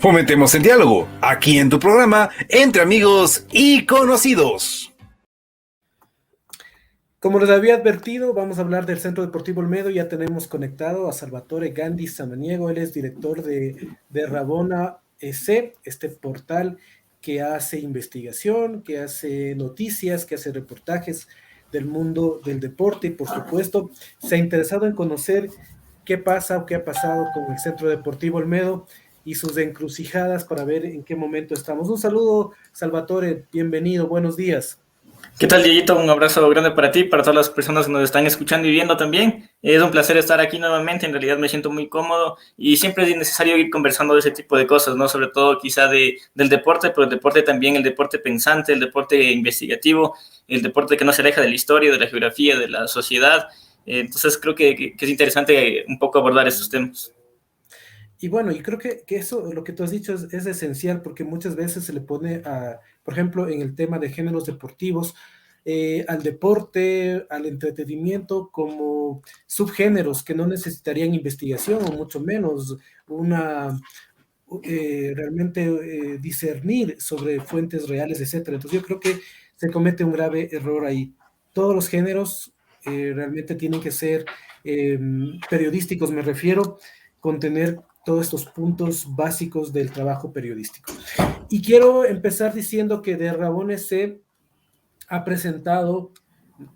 Fomentemos el diálogo, aquí en tu programa, entre amigos y conocidos. Como les había advertido, vamos a hablar del Centro Deportivo Olmedo. Ya tenemos conectado a Salvatore Gandhi Samaniego. Él es director de Rabona EC, este portal que hace investigación, que hace noticias, que hace reportajes del mundo del deporte y, por supuesto, se ha interesado en conocer qué pasa o qué ha pasado con el Centro Deportivo Olmedo y sus encrucijadas para ver en qué momento estamos. Un saludo, Salvatore, bienvenido, buenos días. ¿Qué tal, Dieguito? Un abrazo grande para ti, para todas las personas que nos están escuchando y viendo también. Es un placer estar aquí nuevamente, en realidad me siento muy cómodo y siempre es necesario ir conversando de ese tipo de cosas, ¿no? Sobre todo quizá del deporte, pero el deporte también, el deporte pensante, el deporte investigativo, el deporte que no se aleja de la historia, de la geografía, de la sociedad. Entonces creo que es interesante un poco abordar estos temas. Y bueno, y creo que eso, lo que tú has dicho es esencial porque muchas veces se le pone por ejemplo, en el tema de géneros deportivos, al deporte, al entretenimiento como subgéneros que no necesitarían investigación o mucho menos una realmente discernir sobre fuentes reales, etcétera. Entonces yo creo que se comete un grave error ahí. Todos los géneros realmente tienen que ser periodísticos, me refiero, contener todos estos puntos básicos del trabajo periodístico. Y quiero empezar diciendo que de Rabone se ha presentado,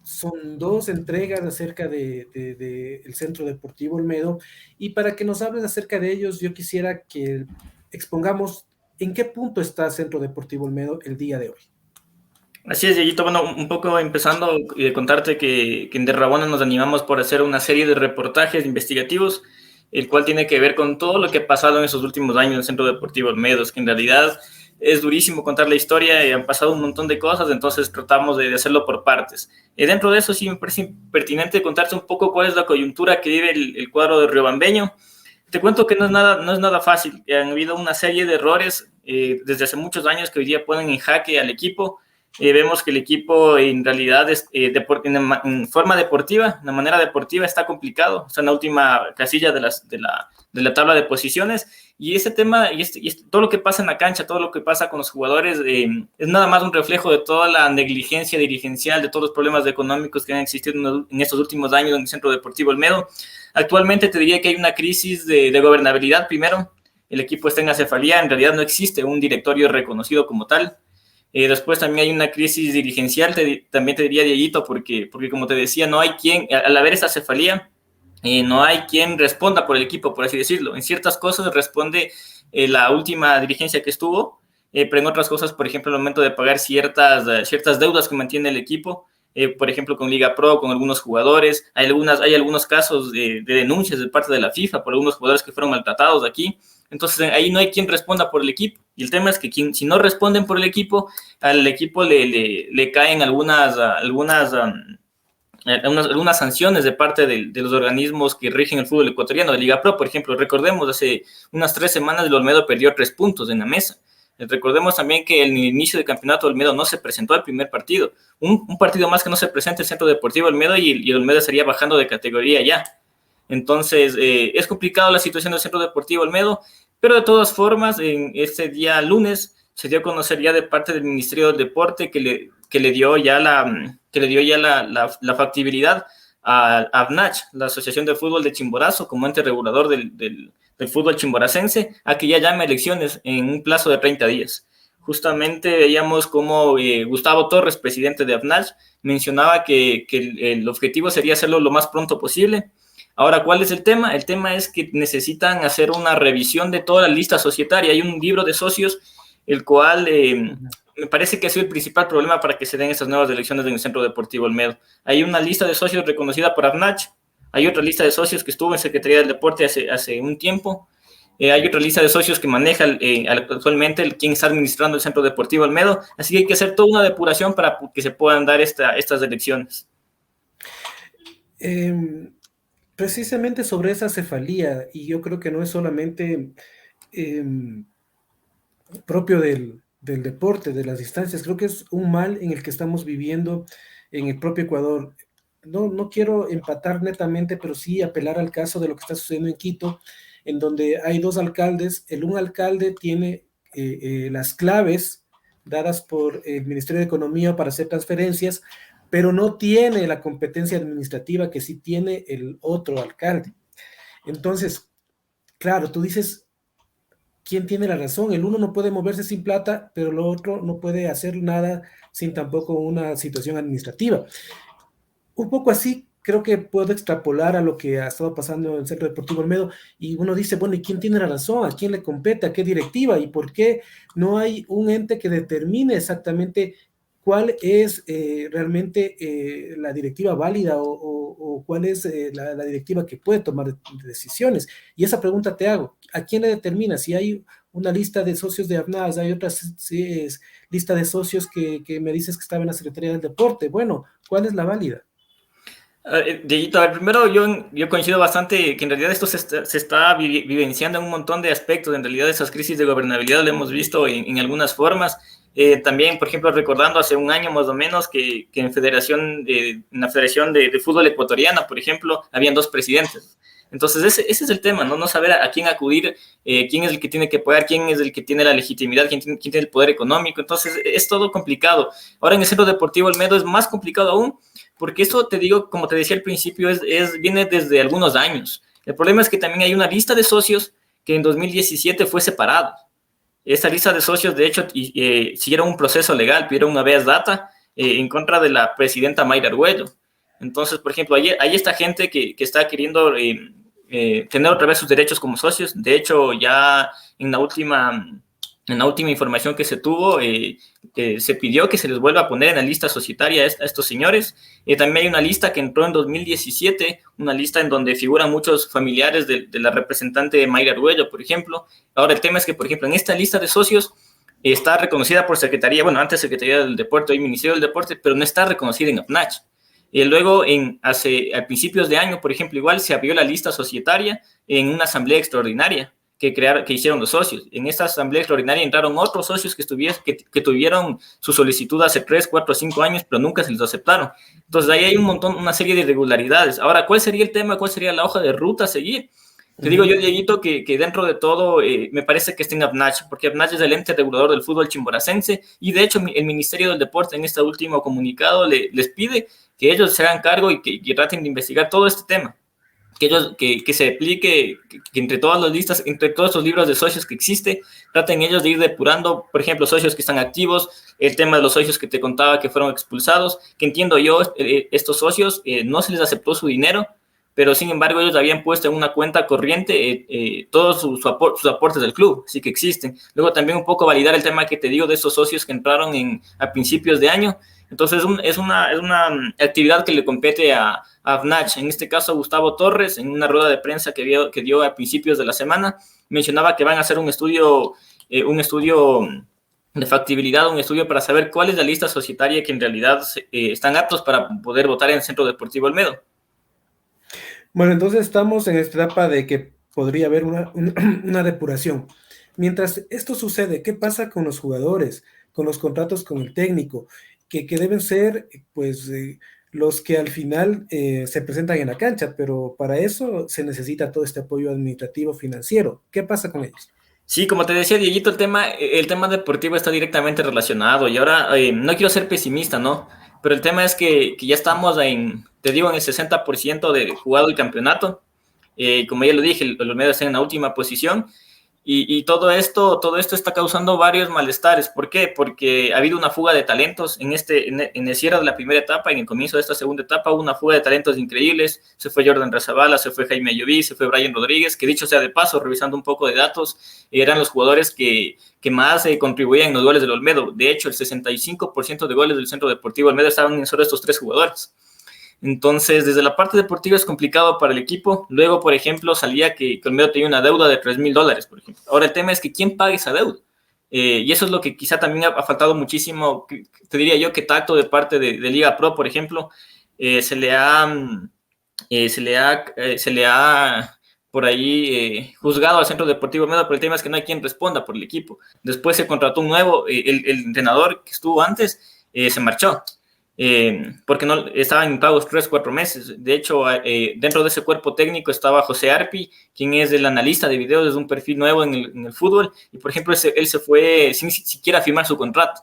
son 2 entregas acerca de el Centro Deportivo Olmedo, y para que nos hables acerca de ellos, yo quisiera que expongamos en qué punto está Centro Deportivo Olmedo el día de hoy. Así es, Dieguito. Bueno, un poco empezando, contarte que en Derrabona nos animamos por hacer una serie de reportajes investigativos, el cual tiene que ver con todo lo que ha pasado en esos últimos años en el Centro Deportivo Olmedo. Es que en realidad es durísimo contar la historia y han pasado un montón de cosas, entonces tratamos de hacerlo por partes. Dentro de eso sí me parece pertinente contarte un poco cuál es la coyuntura que vive el cuadro de riobambeño. Te cuento que no es nada fácil. Han habido una serie de errores desde hace muchos años que hoy día ponen en jaque al equipo. Vemos que el equipo en realidad en forma deportiva, de manera deportiva, está complicado, está en la última casilla de la tabla de posiciones, y ese tema y todo lo que pasa en la cancha, todo lo que pasa con los jugadores, es nada más un reflejo de toda la negligencia dirigencial, de todos los problemas económicos que han existido en estos últimos años en el Centro Deportivo Olmedo. Actualmente te diría que hay una crisis de gobernabilidad. Primero, el equipo está en acefalía, en realidad no existe un directorio reconocido como tal. Después también hay una crisis dirigencial, también te diría, Dieguito, porque como te decía, no hay quien, al haber esta cefalía, no hay quien responda por el equipo, por así decirlo. En ciertas cosas responde la última dirigencia que estuvo, pero en otras cosas, por ejemplo, el momento de pagar ciertas deudas que mantiene el equipo, por ejemplo, con Liga Pro, con algunos jugadores, hay algunos casos de denuncias de parte de la FIFA por algunos jugadores que fueron maltratados aquí. Entonces ahí no hay quien responda por el equipo. Y el tema es que si no responden por el equipo, al equipo le caen algunas sanciones de parte de los organismos que rigen el fútbol ecuatoriano, de Liga Pro, por ejemplo. Recordemos, hace unas 3 semanas el Olmedo perdió 3 puntos en la mesa. Recordemos también que en el inicio del campeonato Olmedo no se presentó al primer partido. Un partido más que no se presenta el Centro Deportivo Olmedo y el Olmedo estaría bajando de categoría ya. Entonces, es complicado la situación del Centro Deportivo Olmedo, pero de todas formas, en este día lunes se dio a conocer ya de parte del Ministerio del Deporte que le dio ya la factibilidad a ABNACH, la Asociación de Fútbol de Chimborazo, como ente regulador del fútbol chimboracense, a que ya llame elecciones en un plazo de 30 días. Justamente veíamos cómo Gustavo Torres, presidente de ABNACH, mencionaba que el objetivo sería hacerlo lo más pronto posible. Ahora, ¿cuál es el tema? El tema es que necesitan hacer una revisión de toda la lista societaria. Hay un libro de socios, el cual me parece que ha sido el principal problema para que se den estas nuevas elecciones en el Centro Deportivo Olmedo. Hay una lista de socios reconocida por ABNACH, hay otra lista de socios que estuvo en Secretaría del Deporte hace un tiempo, hay otra lista de socios que maneja actualmente quien está administrando el Centro Deportivo Olmedo, así que hay que hacer toda una depuración para que se puedan dar estas elecciones. Precisamente sobre esa cefalía, y yo creo que no es solamente propio del deporte, de las distancias, creo que es un mal en el que estamos viviendo en el propio Ecuador. No quiero empatar netamente, pero sí apelar al caso de lo que está sucediendo en Quito, en donde hay dos alcaldes. Un alcalde tiene las claves dadas por el Ministerio de Economía para hacer transferencias, pero no tiene la competencia administrativa que sí tiene el otro alcalde. Entonces, claro, tú dices, ¿quién tiene la razón? El uno no puede moverse sin plata, pero el otro no puede hacer nada sin tampoco una situación administrativa. Un poco así creo que puedo extrapolar a lo que ha estado pasando en el Centro Deportivo Olmedo, y uno dice, bueno, ¿y quién tiene la razón? ¿A quién le compete? ¿A qué directiva? ¿Y por qué no hay un ente que determine exactamente cuál es realmente la directiva válida o cuál es la directiva que puede tomar decisiones? Y esa pregunta te hago, ¿a quién le determina? Si hay una lista de socios de AFNAS, hay otra lista de socios que me dices que estaba en la Secretaría del Deporte. Bueno, ¿cuál es la válida? Dieguito, a ver, primero yo coincido bastante que en realidad esto se está vivenciando en un montón de aspectos. En realidad esas crisis de gobernabilidad lo hemos visto en algunas formas. También, por ejemplo, recordando hace un año más o menos que en la Federación de Fútbol Ecuatoriana, por ejemplo, habían dos presidentes. Entonces ese es el tema, ¿no? No saber a quién acudir, quién es el que tiene que pagar, quién es el que tiene la legitimidad, quién tiene el poder económico. Entonces es todo complicado. Ahora en el Centro Deportivo Olmedo es más complicado aún, porque esto, te digo, como te decía al principio, viene desde algunos años. El problema es que también hay una lista de socios que en 2017 fue separada. Esta lista de socios, de hecho, siguieron un proceso legal, pidieron una habeas data en contra de la presidenta Mayra Argüello. Entonces, por ejemplo, hay esta gente que está queriendo tener otra vez sus derechos como socios. De hecho, ya en la última información que se tuvo, se pidió que se les vuelva a poner en la lista societaria a estos señores. También hay una lista que entró en 2017, una lista en donde figuran muchos familiares de la representante Mayra Argüello, por ejemplo. Ahora, el tema es que, por ejemplo, en esta lista de socios está reconocida por Secretaría, bueno, antes Secretaría del Deporte, hoy Ministerio del Deporte, pero no está reconocida en AFNACH. Luego, a principios de año, por ejemplo, igual se abrió la lista societaria en una asamblea extraordinaria que hicieron los socios. En esta asamblea extraordinaria entraron otros socios que tuvieron su solicitud hace 3, 4, 5 años, pero nunca se les aceptaron. Entonces ahí hay una serie de irregularidades. Ahora, ¿cuál sería el tema? ¿Cuál sería la hoja de ruta a seguir? Te digo yo, Dieguito, que dentro de todo me parece que está en AFNACH, porque AFNACH es el ente regulador del fútbol chimboracense, y de hecho el Ministerio del Deporte en este último comunicado les pide que ellos se hagan cargo y que traten de investigar todo este tema. Que se aplique, que entre todas las listas, entre todos los libros de socios que existe, traten ellos de ir depurando, por ejemplo, socios que están activos, el tema de los socios que te contaba que fueron expulsados, que entiendo yo, estos socios no se les aceptó su dinero, pero sin embargo ellos habían puesto en una cuenta corriente todos sus aportes del club, sí que existen. Luego también un poco validar el tema que te digo de estos socios que entraron a principios de año. Entonces es una actividad que le compete a AFNACH. En este caso, Gustavo Torres, en una rueda de prensa que dio a principios de la semana, mencionaba que van a hacer un estudio de factibilidad, un estudio para saber cuál es la lista societaria que en realidad están aptos para poder votar en el Centro Deportivo Olmedo. Bueno, entonces estamos en esta etapa de que podría haber una depuración. Mientras esto sucede, ¿qué pasa con los jugadores, con los contratos con el técnico? Que deben ser, pues, los que al final se presentan en la cancha, pero para eso se necesita todo este apoyo administrativo, financiero. ¿Qué pasa con ellos? Sí, como te decía, Dieguito, el tema deportivo está directamente relacionado, y ahora no quiero ser pesimista, ¿no? Pero el tema es que ya estamos en el 60% de jugado el campeonato. Como ya lo dije, el Olmedo está en la última posición. Y todo esto está causando varios malestares. ¿Por qué? Porque ha habido una fuga de talentos en el cierre de la primera etapa. En el comienzo de esta segunda etapa hubo una fuga de talentos increíbles. Se fue Jordan Razabala, se fue Jaime Lloví, se fue Brian Rodríguez, que dicho sea de paso, revisando un poco de datos, eran los jugadores que más contribuían en los goles del Olmedo. De hecho, el 65% de goles del Centro Deportivo Olmedo estaban en solo estos 3 jugadores. Entonces, desde la parte deportiva es complicado para el equipo. Luego, por ejemplo, salía que Olmedo tenía una deuda de $3,000, por ejemplo. Ahora el tema es que ¿quién paga esa deuda? Y eso es lo que quizá también ha faltado muchísimo, te diría yo, que tacto de parte de Liga Pro, por ejemplo. Se le ha por ahí juzgado al Centro Deportivo Olmedo, pero el tema es que no hay quien responda por el equipo. Después se contrató un nuevo, el entrenador que estuvo antes se marchó. porque no estaban impagos 3-4 meses. De hecho, dentro de ese cuerpo técnico estaba José Arpi, quien es el analista de videos, es un perfil nuevo en el fútbol, y por ejemplo, él se fue sin siquiera firmar su contrato.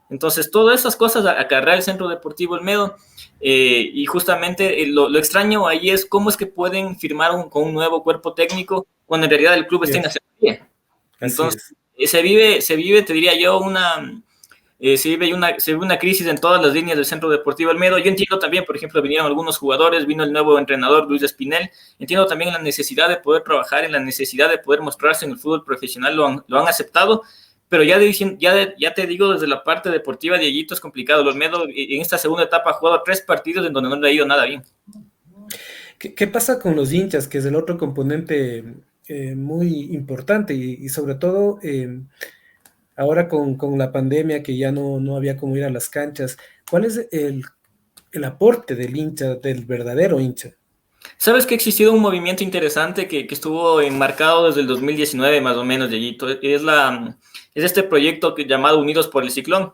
Entonces, todas esas cosas acarrea el Centro Deportivo Olmedo, y justamente lo extraño ahí es cómo es que pueden firmar con un nuevo cuerpo técnico cuando en realidad el club está en asesoría. Entonces, se vive, te diría yo, se vive una crisis en todas las líneas del Centro Deportivo Olmedo. Yo entiendo también, por ejemplo, vinieron algunos jugadores, vino el nuevo entrenador Luis Espinel. Entiendo también la necesidad de poder trabajar, en la necesidad de poder mostrarse en el fútbol profesional, lo han aceptado, pero ya te digo, desde la parte deportiva, Dieguito, es complicado. El Olmedo en esta segunda etapa ha jugado 3 partidos en donde no le ha ido nada bien. ¿Qué pasa con los hinchas, que es el otro componente muy importante y sobre todo ahora con la pandemia que ya no había cómo ir a las canchas? ¿Cuál es el aporte del hincha, del verdadero hincha? Sabes que ha existido un movimiento interesante que estuvo enmarcado desde el 2019 más o menos, Dieguito. Es este proyecto llamado Unidos por el Ciclón.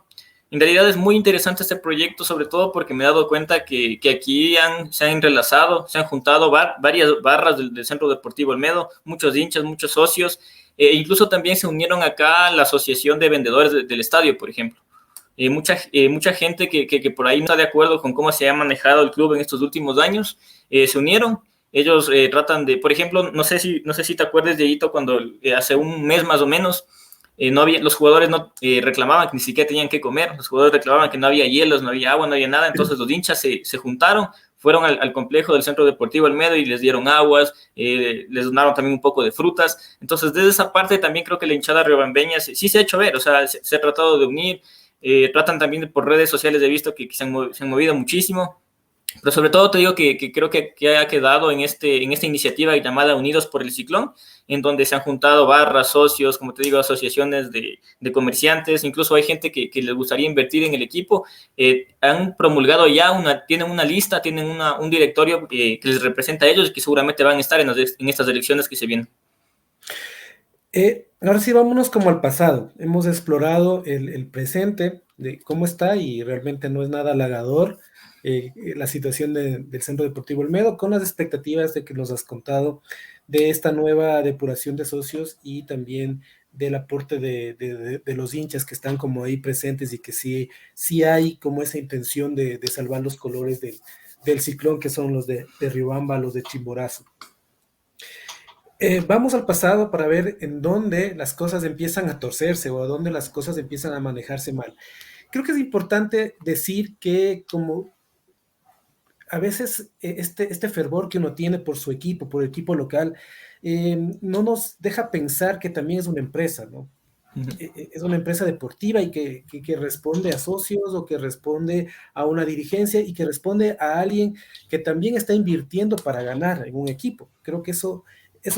En realidad es muy interesante este proyecto, sobre todo porque me he dado cuenta que aquí se han entrelazado, se han juntado varias barras del Centro Deportivo Olmedo, muchos hinchas, muchos socios, incluso también se unieron acá a la Asociación de Vendedores del Estadio, por ejemplo. Mucha gente que por ahí no está de acuerdo con cómo se ha manejado el club en estos últimos años, se unieron. Ellos tratan de, por ejemplo, no sé si te acuerdas, Dieguito, cuando hace un mes más o menos, los jugadores no reclamaban que ni siquiera tenían que comer, los jugadores reclamaban que no había hielos, no había agua, no había nada. Entonces los hinchas se juntaron, fueron al complejo del Centro Deportivo Olmedo y les dieron aguas, les donaron también un poco de frutas. Entonces desde esa parte también creo que la hinchada riobambeña sí se ha hecho ver, o sea, se ha tratado de unir. Tratan también por redes sociales, he visto que se han movido muchísimo, pero sobre todo te digo que creo que ha quedado en esta iniciativa llamada Unidos por el Ciclón, en donde se han juntado barras, socios, como te digo, asociaciones de comerciantes, incluso hay gente que les gustaría invertir en el equipo. Han promulgado ya tienen una lista, tienen un directorio que les representa a ellos y que seguramente van a estar en estas elecciones que se vienen. Ahora sí, vámonos como al pasado. Hemos explorado el presente de cómo está y realmente no es nada halagador la situación del Centro Deportivo Olmedo, con las expectativas de que nos has contado de esta nueva depuración de socios y también del aporte de los hinchas que están como ahí presentes y que sí hay como esa intención de salvar los colores del Ciclón, que son los de Riobamba, los de Chimborazo. Vamos al pasado para ver en dónde las cosas empiezan a torcerse o a dónde las cosas empiezan a manejarse mal. Creo que es importante decir que como a veces este fervor que uno tiene por su equipo, por el equipo local, no nos deja pensar que también es una empresa, ¿no? Es una empresa deportiva y que responde a socios o que responde a una dirigencia y que responde a alguien que también está invirtiendo para ganar en un equipo. Creo que eso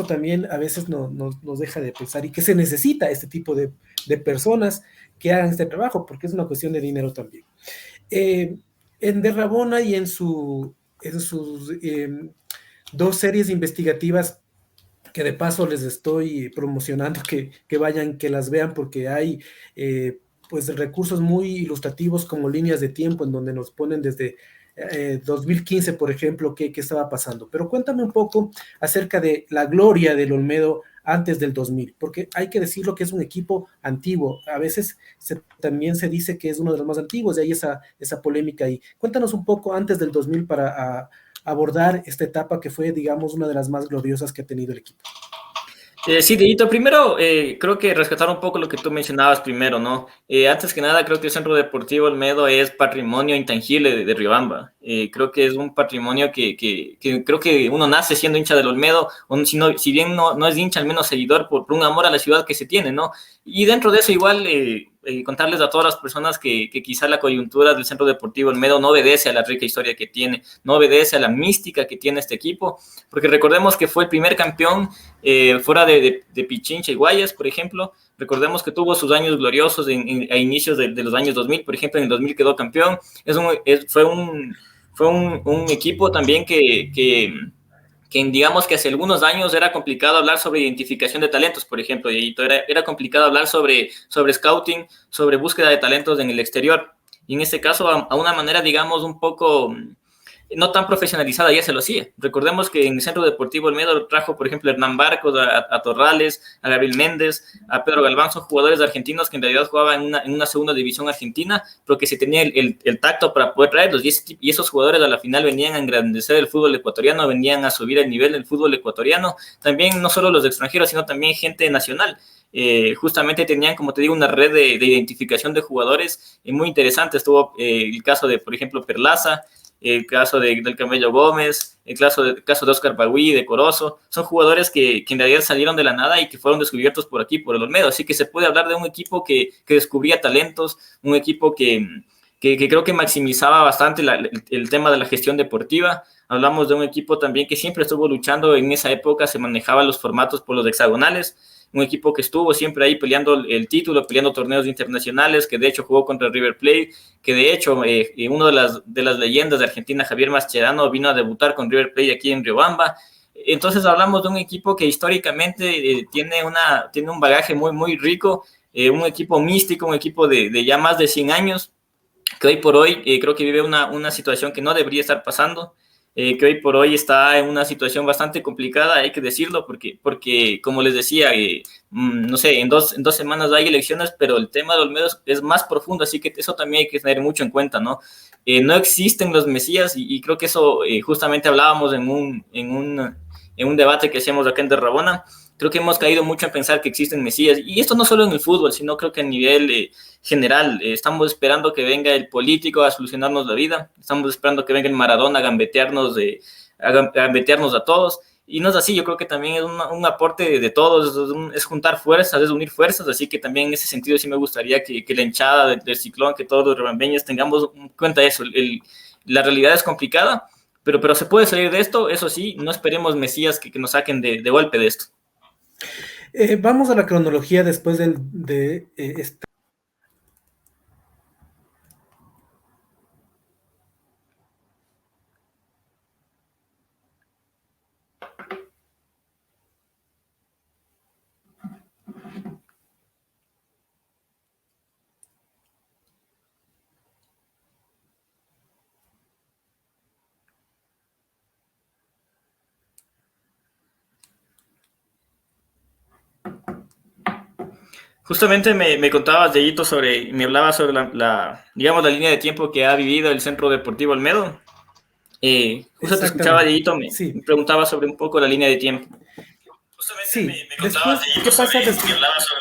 también a veces nos deja de pensar y que se necesita este tipo de personas que hagan este trabajo, porque es una cuestión de dinero también. En De Rabona y en sus 2 series investigativas, que de paso les estoy promocionando que vayan, que las vean, porque hay pues recursos muy ilustrativos como líneas de tiempo en donde nos ponen desde 2015, por ejemplo, qué estaba pasando. Pero cuéntame un poco acerca de la gloria del Olmedo antes del 2000, porque hay que decirlo que es un equipo antiguo. A veces también se dice que es uno de los más antiguos, y hay esa polémica ahí. Cuéntanos un poco antes del 2000 para abordar esta etapa que fue, digamos, una de las más gloriosas que ha tenido el equipo. Sí, Dieguito, primero creo que rescatar un poco lo que tú mencionabas primero, ¿no? Antes que nada, creo que el Centro Deportivo Olmedo es patrimonio intangible de Riobamba. Creo que es un patrimonio que creo que uno nace siendo hincha del Olmedo, o si bien no es hincha, al menos seguidor por un amor a la ciudad que se tiene, ¿no? Y dentro de eso igual contarles a todas las personas que quizá la coyuntura del Centro Deportivo Olmedo no obedece a la rica historia que tiene, no obedece a la mística que tiene este equipo, porque recordemos que fue el primer campeón fuera de Pichincha y Guayas, por ejemplo. Recordemos que tuvo sus años gloriosos a inicios de los años 2000, por ejemplo, en el 2000 quedó campeón. Fue un equipo también que digamos que hace algunos años era complicado hablar sobre identificación de talentos, por ejemplo, y era complicado hablar sobre scouting, sobre búsqueda de talentos en el exterior. y en este caso a una manera, digamos, un poco no tan profesionalizada ya se lo hacía. Recordemos que en el Centro Deportivo Olmedo trajo, por ejemplo, a Hernán Barcos, a Torrales, a Gabriel Méndez, a Pedro Galván, son jugadores argentinos que en realidad jugaban en una segunda división argentina, pero que se tenía el tacto para poder traerlos, y esos jugadores a la final venían a engrandecer el fútbol ecuatoriano, venían a subir el nivel del fútbol ecuatoriano, también no solo los extranjeros, sino también gente nacional. Justamente tenían, como te digo, una red de identificación de jugadores muy interesante. Estuvo el caso de, por ejemplo, Perlaza, el caso del Camello Gómez, el caso de Oscar Bagüí, de Corozo. Son jugadores que en realidad salieron de la nada y que fueron descubiertos por aquí, por el Olmedo. Así que se puede hablar de un equipo que descubría talentos, un equipo que creo que maximizaba bastante el tema de la gestión deportiva. Hablamos de un equipo también que siempre estuvo luchando. En esa época se manejaban los formatos por los hexagonales, un equipo que estuvo siempre ahí peleando el título, peleando torneos internacionales, que de hecho jugó contra el River Plate, que de hecho uno de las leyendas de Argentina, Javier Mascherano, vino a debutar con River Plate aquí en Riobamba. Entonces hablamos de un equipo que históricamente tiene un bagaje muy, muy rico, un equipo místico, un equipo de ya más de 100 años, que hoy por hoy creo que vive una situación que no debería estar pasando, que hoy por hoy está en una situación bastante complicada, hay que decirlo, porque como les decía, no sé, en dos semanas hay elecciones, pero el tema de Olmedo es más profundo, así que eso también hay que tener mucho en cuenta, ¿no? No existen los mesías, y creo que eso justamente hablábamos en un debate que hacíamos acá en Rabona. Creo que hemos caído mucho en pensar que existen mesías, y esto no solo en el fútbol, sino creo que a nivel general. Estamos esperando que venga el político a solucionarnos la vida, estamos esperando que venga el Maradona a gambetearnos a todos, y no es así. Yo creo que también es un aporte de todos, es juntar fuerzas, es unir fuerzas, así que también en ese sentido sí me gustaría que la hinchada del Ciclón, que todos los riobambeños tengamos en cuenta eso. La realidad es complicada, pero se puede salir de esto, eso sí, no esperemos mesías que nos saquen de golpe de esto. Vamos a la cronología después de esta. Justamente me contabas, Dieguito, me hablabas sobre digamos, la línea de tiempo que ha vivido el Centro Deportivo Olmedo. Justo te escuchaba, Dieguito, me preguntaba sobre un poco la línea de tiempo. Justamente sí. Me contabas, Dieguito, me hablabas sobre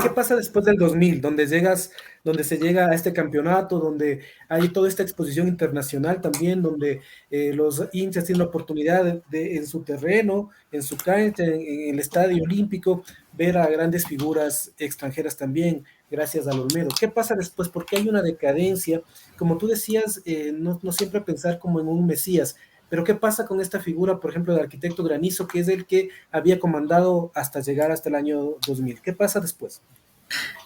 ¿Qué pasa después del 2000, donde se llega a este campeonato, donde hay toda esta exposición internacional también, donde los hinchas tienen la oportunidad de en su terreno, en su cancha, en el estadio olímpico, ver a grandes figuras extranjeras también, gracias al Olmedo? ¿Qué pasa después? Porque hay una decadencia, como tú decías, no siempre pensar como en un Mesías. Pero ¿qué pasa con esta figura, por ejemplo, del arquitecto Granizo, que es el que había comandado hasta llegar hasta el año 2000? ¿Qué pasa después?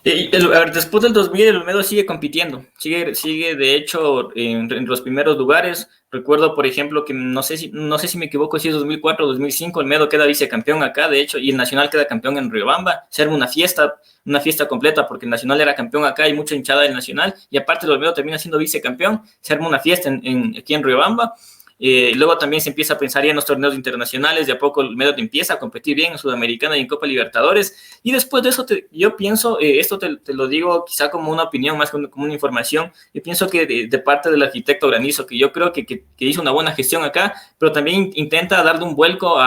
Después del 2000 el Olmedo sigue compitiendo, sigue de hecho en los primeros lugares. Recuerdo, por ejemplo, que no sé si me equivoco, si es 2004 o 2005, Olmedo queda vicecampeón acá, de hecho, y el Nacional queda campeón en Riobamba. Se arma una fiesta completa, porque el Nacional era campeón acá, hay mucha hinchada del Nacional, y aparte el Olmedo termina siendo vicecampeón. Se arma una fiesta aquí en Riobamba. Luego también se empieza a pensar ya en los torneos internacionales, de a poco el Olmedo empieza a competir bien en Sudamericana y en Copa Libertadores, y después de eso yo pienso, esto te lo digo quizá como una opinión más que como una información, yo pienso que de parte del arquitecto Granizo, que yo creo que hizo una buena gestión acá, pero también intenta darle un vuelco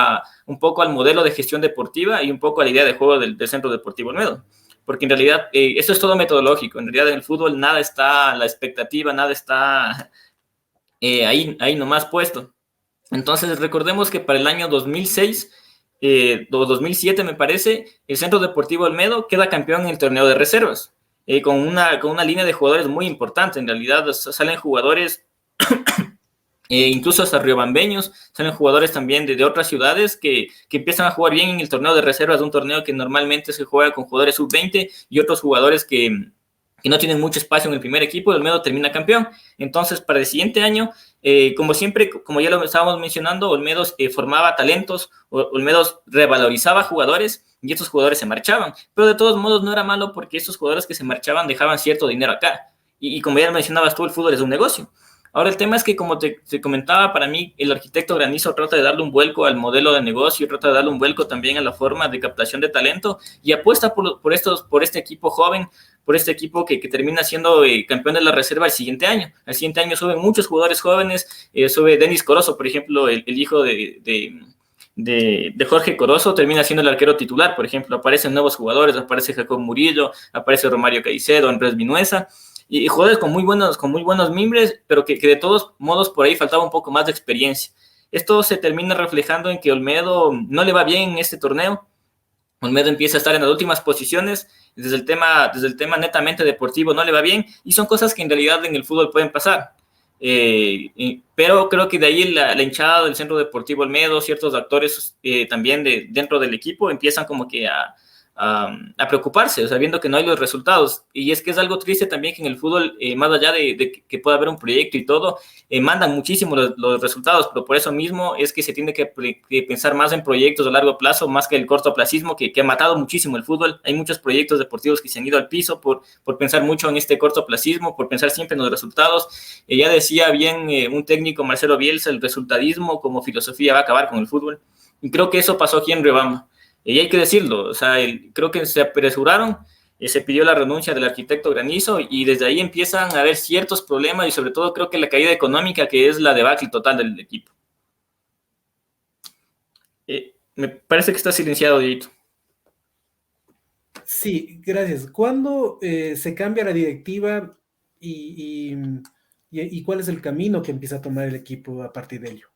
un poco al modelo de gestión deportiva y un poco a la idea de juego del Centro Deportivo Olmedo, porque en realidad eso es todo metodológico. En realidad en el fútbol nada está la expectativa, nada está ahí nomás puesto. Entonces recordemos que para el año 2006 o 2007 me parece, el Centro Deportivo Olmedo queda campeón en el torneo de reservas, con una línea de jugadores muy importante. En realidad salen jugadores incluso hasta riobambeños, salen jugadores también de otras ciudades que empiezan a jugar bien en el torneo de reservas, un torneo que normalmente se juega con jugadores sub-20 y otros jugadores que no tienen mucho espacio en el primer equipo. El Olmedo termina campeón. Entonces, para el siguiente año, como siempre, como ya lo estábamos mencionando, Olmedo formaba talentos, Olmedo revalorizaba jugadores, y estos jugadores se marchaban. Pero de todos modos no era malo, porque estos jugadores que se marchaban dejaban cierto dinero acá. y como ya mencionabas tú, el fútbol es un negocio. Ahora el tema es que, como te comentaba, para mí el arquitecto Granizo trata de darle un vuelco al modelo de negocio, trata de darle un vuelco también a la forma de captación de talento y apuesta por este equipo joven, por este equipo que termina siendo campeón de la reserva el siguiente año. El siguiente año suben muchos jugadores jóvenes, sube Denis Corozo, por ejemplo, el hijo de Jorge Corozo, termina siendo el arquero titular, por ejemplo. Aparecen nuevos jugadores, aparece Jacob Murillo, aparece Romario Caicedo, Andrés Vinuesa, y jugadores con muy buenos mimbres, pero que de todos modos por ahí faltaba un poco más de experiencia. Esto se termina reflejando en que Olmedo no le va bien en este torneo. Olmedo empieza a estar en las últimas posiciones, desde el tema netamente deportivo no le va bien, y son cosas que en realidad en el fútbol pueden pasar. Pero creo que de ahí la hinchada del Centro Deportivo Olmedo, ciertos actores también dentro del equipo empiezan como que a preocuparse, o sea, viendo que no hay los resultados. Y es que es algo triste también que en el fútbol, más allá de que pueda haber un proyecto y todo, mandan muchísimo los resultados, pero por eso mismo es que se tiene que pensar más en proyectos a largo plazo, más que el cortoplacismo que ha matado muchísimo el fútbol. Hay muchos proyectos deportivos que se han ido al piso por pensar mucho en este cortoplacismo, por pensar siempre en los resultados. Ya decía bien un técnico, Marcelo Bielsa, el resultadismo como filosofía va a acabar con el fútbol. Y creo que eso pasó aquí en Riobamba. Y hay que decirlo, o sea, creo que se apresuraron, se pidió la renuncia del arquitecto Granizo y desde ahí empiezan a haber ciertos problemas y sobre todo creo que la caída económica que es la debacle total del equipo. Me parece que está silenciado, Dieguito. Sí, gracias. ¿Cuándo se cambia la directiva y cuál es el camino que empieza a tomar el equipo a partir de ello?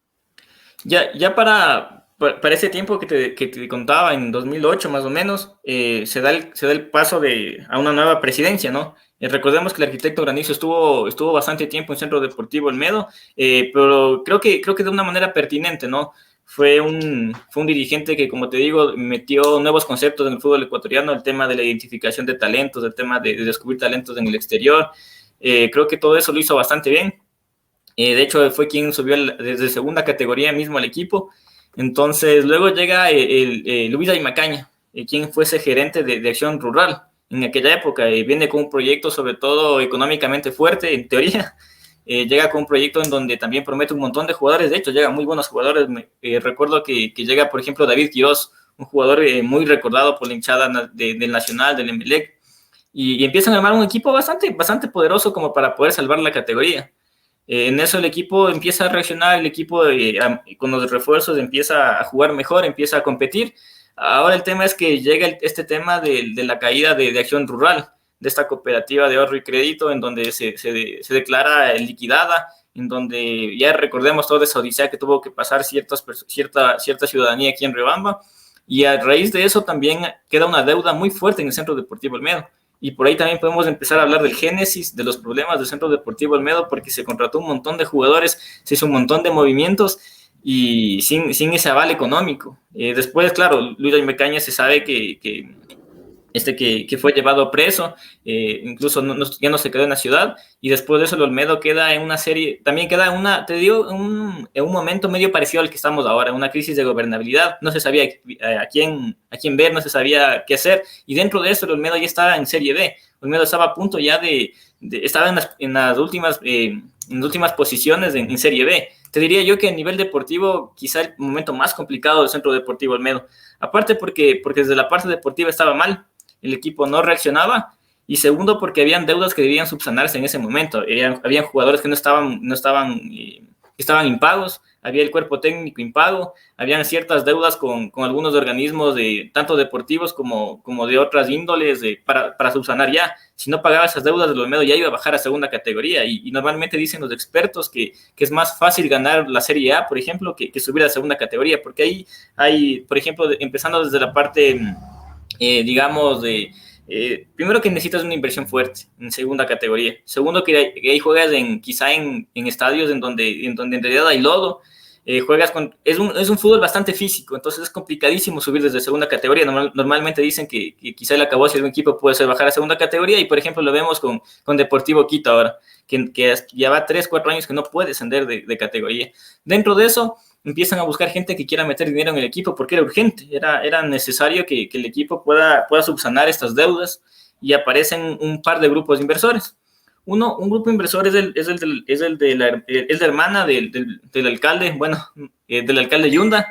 Ya para ese tiempo que te contaba, en 2008 más o menos, se da el paso a una nueva presidencia, ¿no? Recordemos que el arquitecto Granizo estuvo bastante tiempo en Centro Deportivo Olmedo, pero creo que de una manera pertinente, ¿no? Fue un dirigente que, como te digo, metió nuevos conceptos en el fútbol ecuatoriano, el tema de la identificación de talentos, el tema de descubrir talentos en el exterior. Creo que todo eso lo hizo bastante bien. De hecho, fue quien subió desde segunda categoría mismo al equipo. Entonces, luego llega Luis Aymacaña, quien fuese gerente de Acción Rural en aquella época. Viene con un proyecto, sobre todo económicamente fuerte, en teoría. Llega con un proyecto en donde también promete un montón de jugadores. De hecho, llegan muy buenos jugadores. Recuerdo que llega, por ejemplo, David Quiroz, un jugador muy recordado por la hinchada del Nacional, del Emelec. Y empiezan a armar un equipo bastante poderoso como para poder salvar la categoría. En eso el equipo empieza a reaccionar, el equipo con los refuerzos empieza a jugar mejor, empieza a competir. Ahora el tema es que llega este tema de la caída de Acción Rural, de esta cooperativa de ahorro y crédito, en donde se declara liquidada, en donde ya recordemos toda esa odisea que tuvo que pasar cierta ciudadanía aquí en Riobamba, y a raíz de eso también queda una deuda muy fuerte en el Centro Deportivo Olmedo. Y por ahí también podemos empezar a hablar del génesis de los problemas del Centro Deportivo Olmedo, porque se contrató un montón de jugadores, se hizo un montón de movimientos y sin ese aval económico. Después, claro, Luis Aymacaña se sabe que fue llevado preso, incluso ya no se quedó en la ciudad, y después de eso el Olmedo queda en una serie, también queda en un momento medio parecido al que estamos ahora, una crisis de gobernabilidad. No se sabía a quién ver, no se sabía qué hacer, y dentro de eso el Olmedo ya estaba en Serie B. Olmedo estaba a punto ya estaba en las últimas posiciones en Serie B. Te diría yo que a nivel deportivo quizá el momento más complicado del Centro Deportivo Olmedo, aparte porque desde la parte deportiva estaba mal, el equipo no reaccionaba, y segundo porque habían deudas que debían subsanarse en ese momento. Habían jugadores que estaban impagos, había el cuerpo técnico impago, habían ciertas deudas con algunos organismos tanto deportivos como de otras índoles para subsanar ya. Si no pagaba esas deudas, el Olmedo ya iba a bajar a segunda categoría, y normalmente dicen los expertos que es más fácil ganar la Serie A, por ejemplo, que subir a segunda categoría, porque ahí hay, por ejemplo, empezando desde la parte digamos, primero que necesitas una inversión fuerte en segunda categoría. Segundo, que ahí juegas quizá en estadios en donde en realidad hay lodo. Es un fútbol bastante físico, entonces es complicadísimo subir desde segunda categoría. Normalmente dicen que quizá el acabose de un equipo puede ser bajar a segunda categoría, y por ejemplo lo vemos con Deportivo Quito ahora, que ya va 3-4 años que no puede descender de categoría. Dentro de eso empiezan a buscar gente que quiera meter dinero en el equipo porque era urgente, era necesario que el equipo pueda subsanar estas deudas, y aparecen un par de grupos de inversores. Un grupo inversor es la hermana del alcalde, bueno, del alcalde Yunda,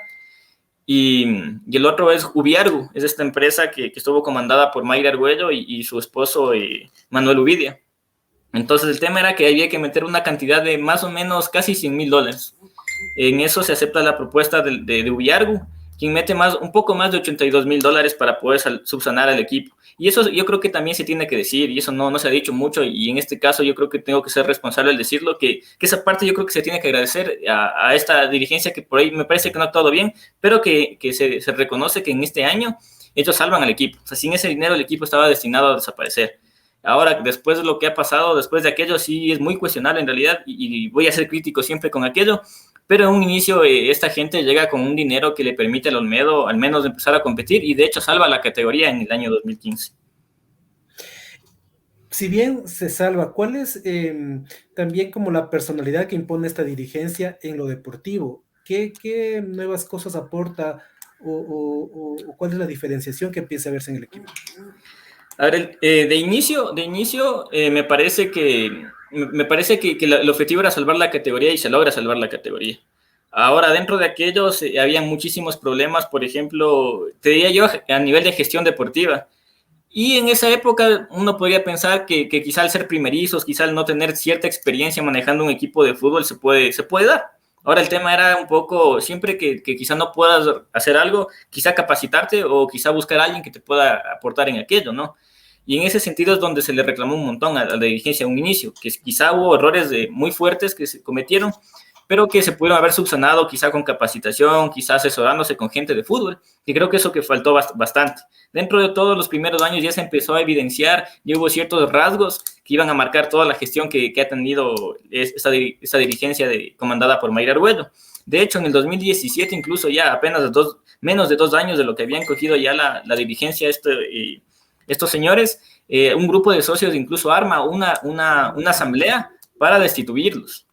y el otro es Ubiargu, es esta empresa que estuvo comandada por Mayra Argüello y su esposo Manuel Uvidia. Entonces el tema era que había que meter una cantidad de más o menos casi $100,000. En eso se acepta la propuesta de Ubiargu, quien mete un poco más de $82,000 para poder subsanar al equipo. Y eso yo creo que también se tiene que decir, y eso no se ha dicho mucho, y en este caso yo creo que tengo que ser responsable al decirlo, que esa parte yo creo que se tiene que agradecer a esta dirigencia que por ahí me parece que no ha actuado bien, pero que se reconoce que en este año ellos salvan al equipo. O sea, sin ese dinero el equipo estaba destinado a desaparecer. Ahora, después de lo que ha pasado, después de aquello, sí es muy cuestionable en realidad, y voy a ser crítico siempre con aquello, pero en un inicio esta gente llega con un dinero que le permite al Olmedo al menos empezar a competir, y de hecho salva la categoría en el año 2015. Si bien se salva, ¿cuál es también como la personalidad que impone esta dirigencia en lo deportivo? ¿Qué nuevas cosas aporta o cuál es la diferenciación que empieza a verse en el equipo? A ver, de inicio me parece que el objetivo era salvar la categoría y se logra salvar la categoría. Ahora, dentro de aquellos había muchísimos problemas, por ejemplo, te diría yo, a nivel de gestión deportiva. Y en esa época uno podría pensar que quizá al ser primerizos, quizá al no tener cierta experiencia manejando un equipo de fútbol se puede dar. Ahora el tema era un poco, siempre que quizá no puedas hacer algo, quizá capacitarte o quizá buscar a alguien que te pueda aportar en aquello, ¿no? Y en ese sentido es donde se le reclamó un montón a la dirigencia a un inicio, que quizá hubo errores muy fuertes que se cometieron, pero que se pudieron haber subsanado quizá con capacitación, quizá asesorándose con gente de fútbol, y creo que eso que faltó bastante. Dentro de todos los primeros años ya se empezó a evidenciar, y hubo ciertos rasgos que iban a marcar toda la gestión que ha tenido esta dirigencia comandada por Mayra Argüello. De hecho, en el 2017, incluso ya apenas menos de 2 años de lo que habían cogido ya la dirigencia estos señores, un grupo de socios incluso arma una asamblea para destituirlos.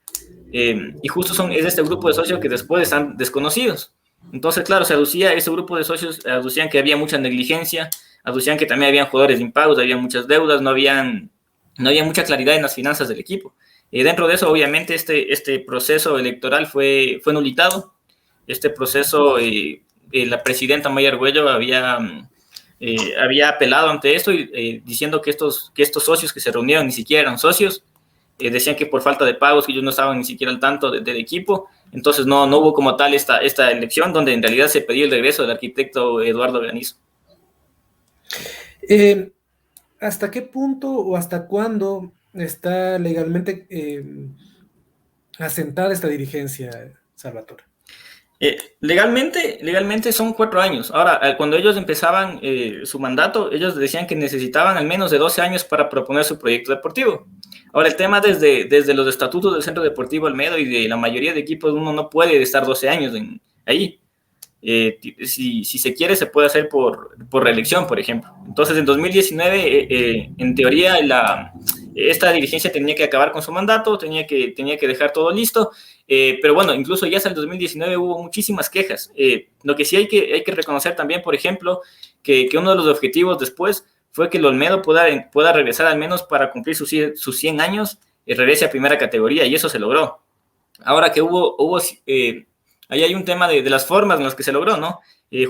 Y justo es este grupo de socios que después están desconocidos. Entonces, claro, ese grupo de socios aducían que había mucha negligencia, aducían que también habían jugadores impagos, había muchas deudas, no había mucha claridad en las finanzas del equipo. Dentro de eso, obviamente, este proceso electoral fue nulitado. Este proceso, la presidenta Maya Argüello había apelado ante esto, diciendo que estos socios que se reunieron ni siquiera eran socios. Decían que por falta de pagos, que ellos no estaban ni siquiera al tanto del equipo. Entonces no hubo como tal esta elección, donde en realidad se pedía el regreso del arquitecto Eduardo Granizo. ¿Hasta qué punto o hasta cuándo está legalmente asentada esta dirigencia, Salvatore? Legalmente son 4 años. Ahora, cuando ellos empezaban su mandato, ellos decían que necesitaban al menos de 12 años para proponer su proyecto deportivo. Ahora, el tema desde los estatutos del Centro Deportivo Olmedo y de la mayoría de equipos, uno no puede estar 12 años ahí. Si se quiere, se puede hacer por reelección, por ejemplo. Entonces, en 2019, en teoría, esta dirigencia tenía que acabar con su mandato, tenía que dejar todo listo, pero bueno, incluso ya hasta el 2019 hubo muchísimas quejas. Lo que sí hay que reconocer también, por ejemplo, que uno de los objetivos después fue que el Olmedo pueda regresar al menos para cumplir sus 100 años, regrese a primera categoría, y eso se logró. Ahora que ahí hay un tema de las formas en las que se logró, ¿no?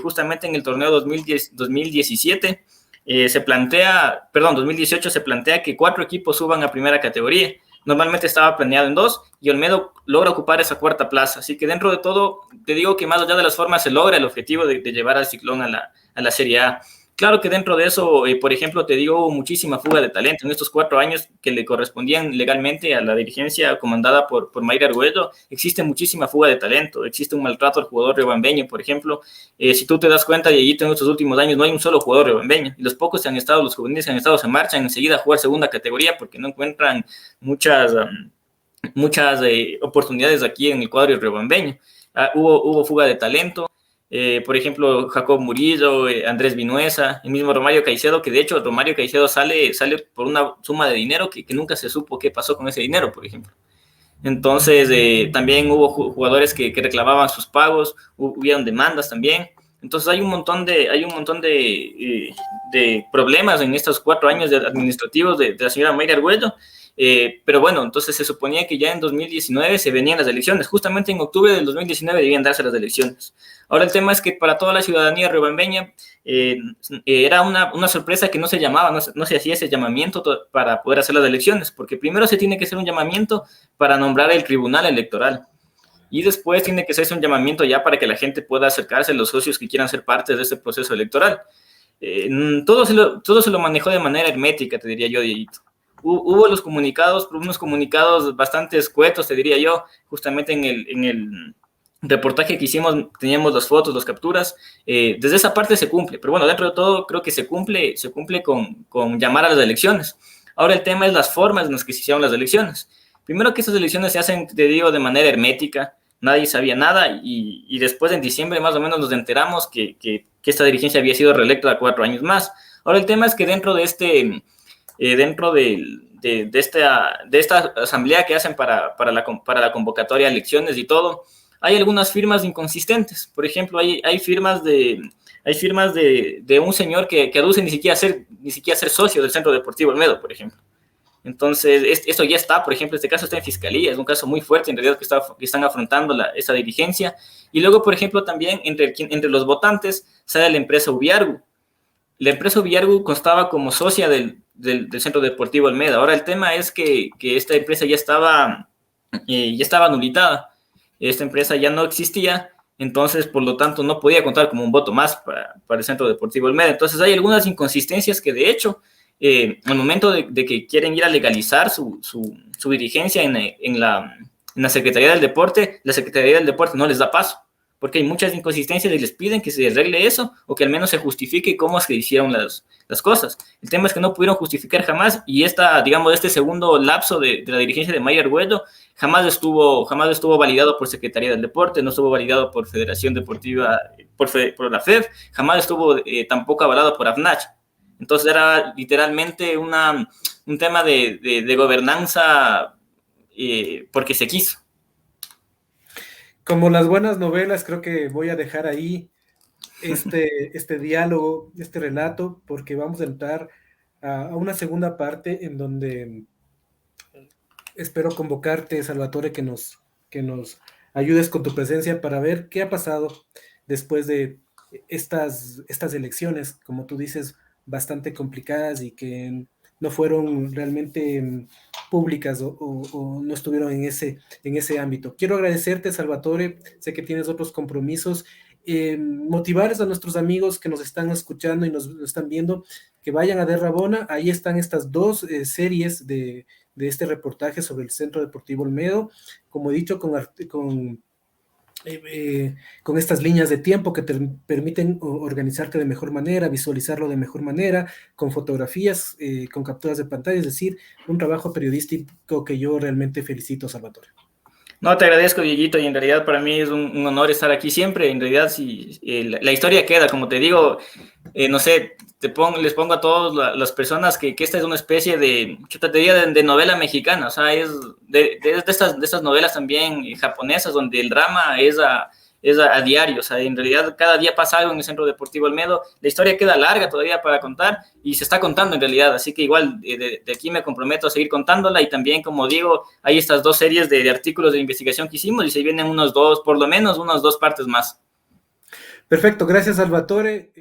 Justamente en el torneo 2017 2018 se plantea que 4 equipos suban a primera categoría. Normalmente estaba planeado en 2 y Olmedo logra ocupar esa 4ª plaza. Así que dentro de todo, te digo que más allá de las formas se logra el objetivo de llevar al Ciclón a la Serie A. Claro que dentro de eso, por ejemplo, te digo, hubo muchísima fuga de talento. En estos 4 años que le correspondían legalmente a la dirigencia comandada por Mayra Argüello, existe muchísima fuga de talento. Existe un maltrato al jugador riobambeño, por ejemplo. Si tú te das cuenta, Dieguito, en estos últimos años no hay un solo jugador riobambeño. Y los juveniles que han estado, se marchan enseguida a jugar segunda categoría porque no encuentran muchas oportunidades aquí en el cuadro riobambeño. Hubo fuga de talento. Por ejemplo, Jacob Murillo, Andrés Vinuesa, el mismo Romario Caicedo, que de hecho Romario Caicedo sale por una suma de dinero que nunca se supo qué pasó con ese dinero, por ejemplo. Entonces, también hubo jugadores que reclamaban sus pagos, hubieron demandas también. Entonces, hay un montón de problemas en estos 4 años administrativos de la señora Mayra Argüello, Pero bueno, entonces se suponía que ya en 2019 se venían las elecciones. Justamente en octubre del 2019 debían darse las elecciones. Ahora el tema es que para toda la ciudadanía riobambeña era una sorpresa que no se llamaba, no se hacía ese llamamiento para poder hacer las elecciones, porque primero se tiene que hacer un llamamiento para nombrar el tribunal electoral. Y después tiene que hacerse un llamamiento ya para que la gente pueda acercarse a los socios que quieran ser parte de este proceso electoral. Todo se lo manejó de manera hermética, te diría yo, Dieguito. Hubo unos comunicados bastante escuetos, te diría yo, justamente en el reportaje que hicimos, teníamos las fotos, las capturas, desde esa parte se cumple, pero bueno, dentro de todo creo que se cumple con llamar a las elecciones. Ahora el tema es las formas en las que se hicieron las elecciones. Primero que estas elecciones se hacen, te digo, de manera hermética, nadie sabía nada y después en diciembre más o menos nos enteramos que esta dirigencia había sido reelecta 4 años más. Ahora el tema es que dentro de esta asamblea que hacen para la convocatoria de elecciones y todo, hay algunas firmas inconsistentes. Por ejemplo, hay firmas de un señor que aduce ni siquiera ser socio del Centro Deportivo Olmedo, por ejemplo. Entonces, esto ya está, por ejemplo, este caso está en fiscalía, es un caso muy fuerte en realidad que están afrontando esa dirigencia. Y luego, por ejemplo, también entre los votantes sale la empresa Ubiargu. La empresa Ubiargu constaba como socia del Centro Deportivo Olmedo. Ahora el tema es que esta empresa ya estaba anulitada. Esta empresa ya no existía, entonces, por lo tanto, no podía contar como un voto más para el Centro Deportivo Olmedo. Entonces, hay algunas inconsistencias que, de hecho, al momento de que quieren ir a legalizar su dirigencia en la Secretaría del Deporte, la Secretaría del Deporte no les da paso, porque hay muchas inconsistencias y les piden que se arregle eso o que al menos se justifique cómo se hicieron las cosas. El tema es que no pudieron justificar jamás y este segundo lapso de la dirigencia de Mayer Arguello jamás estuvo validado por Secretaría del Deporte, no estuvo validado por Federación Deportiva, por la FEF, jamás estuvo tampoco avalado por AFNACH. Entonces era literalmente un tema de gobernanza porque se quiso. Como las buenas novelas, creo que voy a dejar ahí este diálogo, este relato, porque vamos a entrar a una segunda parte en donde espero convocarte, Salvatore, que nos ayudes con tu presencia para ver qué ha pasado después de estas elecciones, como tú dices, bastante complicadas y que no fueron realmente públicas o no estuvieron en ese ámbito. Quiero agradecerte, Salvatore, sé que tienes otros compromisos, motivarles a nuestros amigos que nos están escuchando y nos están viendo, que vayan a De Rabona. Ahí están estas dos series de este reportaje sobre el Centro Deportivo Olmedo, como he dicho, con estas líneas de tiempo que te permiten organizarte de mejor manera, visualizarlo de mejor manera, con fotografías, con capturas de pantalla, es decir, un trabajo periodístico que yo realmente felicito, Salvatore. No, te agradezco, Dieguito, y en realidad para mí es un honor estar aquí siempre. En realidad, si la historia queda, como te digo, no sé, les pongo a todas las personas que esta es una especie de novela mexicana, o sea, es de estas novelas también japonesas, donde el drama es a diario, o sea, en realidad cada día pasa algo en el Centro Deportivo Olmedo, la historia queda larga todavía para contar y se está contando en realidad, así que igual de aquí me comprometo a seguir contándola y también, como digo, hay estas dos series de artículos de investigación que hicimos y se vienen por lo menos unas 2 partes más. Perfecto, gracias, Salvatore.